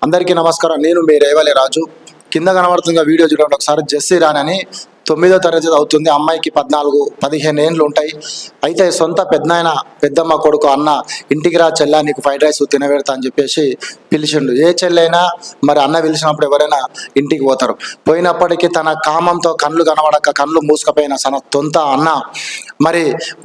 అందరికీ నమస్కారం. నేను మీ రేవలి రాజు. కింద కనబడుతున్న వీడియో చూడండి ఒకసారి. జెస్సీ రాణి అని 9వ తరగతి అవుతుంది. అమ్మాయికి 14-15 ఏండ్లు ఉంటాయి. అయితే సొంత పెద్దనాయన పెద్దమ్మ కొడుకు అన్న ఇంటికి రా చెల్లా నీకు ఫ్రైడ్ రైస్ తినబెడతా అని చెప్పేసి పిలిచిండు. ఏ చెల్లైనా మరి అన్న పిలిచినప్పుడు ఎవరైనా ఇంటికి పోతారు. పోయినప్పటికీ తన కామంతో కళ్ళు కనబడక కళ్ళు మూసుకపోయిన తన సొంత అన్న మరి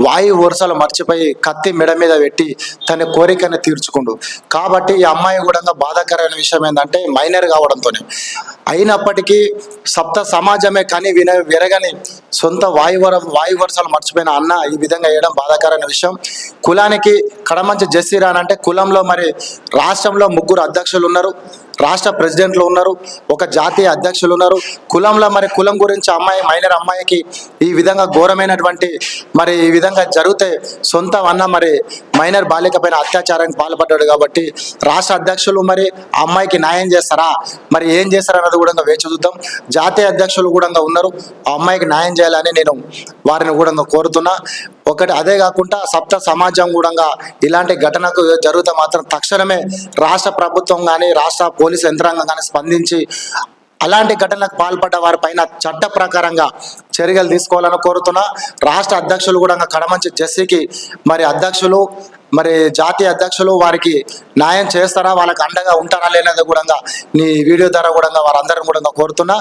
వాయు వరుసలు మర్చిపోయి కత్తి మెడ మీద పెట్టి తన కోరికను తీర్చుకుండు. కాబట్టి ఈ అమ్మాయి కూడా బాధాకరమైన విషయం ఏంటంటే మైనర్ కావడంతోనే. అయినప్పటికీ సప్త సమాజమే కానీ విరగని సొంత వాయు వరుసలు మర్చిపోయిన అన్న ఈ విధంగా వేయడం బాధాకరమైన విషయం. కులానికి కడమంచి జెస్సీ రాణి అంటే కులంలో మరి రాష్ట్రంలో 3 అధ్యక్షులు ఉన్నారు, రాష్ట్ర ప్రెసిడెంట్లు ఉన్నారు, ఒక జాతీయ అధ్యక్షులు ఉన్నారు. కులంలో మరి కులం గురించి మైనర్ అమ్మాయికి ఈ విధంగా ఘోరమైనటువంటి మరి ఈ విధంగా జరిగితే సొంత అన్న మరి మైనర్ బాలిక పైన అత్యాచారానికి పాల్పడ్డాడు. కాబట్టి రాష్ట్ర అధ్యక్షులు మరి ఆ అమ్మాయికి న్యాయం చేస్తారా, మరి ఏం చేస్తారన్నది కూడా వేచి చూద్దాం. జాతీయ అధ్యక్షులు కూడా ఉన్నారు, ఆ అమ్మాయికి న్యాయం చేయాలని నేను వారిని కూడా కోరుతున్నా. ఒకటి అదే కాకుండా సప్త సమాజం కూడా ఇలాంటి ఘటనకు జరిగితే మాత్రం తక్షణమే రాష్ట్ర ప్రభుత్వం కానీ రాష్ట్ర పోలీసు యంత్రాంగం కానీ స్పందించి అలాంటి ఘటనలకు పాల్పడ్డ వారి పైన చట్ట ప్రకారంగా చర్యలు తీసుకోవాలని కోరుతున్నా. రాష్ట్ర అధ్యక్షులు కూడా కడమంచి జెస్సీకి మరి అధ్యక్షులు మరి జాతీయ అధ్యక్షులు వారికి న్యాయం చేస్తారా, వాళ్ళకి అండగా ఉంటారా లేనది కూడా నీ వీడియో ద్వారా కూడా వారందరిని కూడా కోరుతున్నా.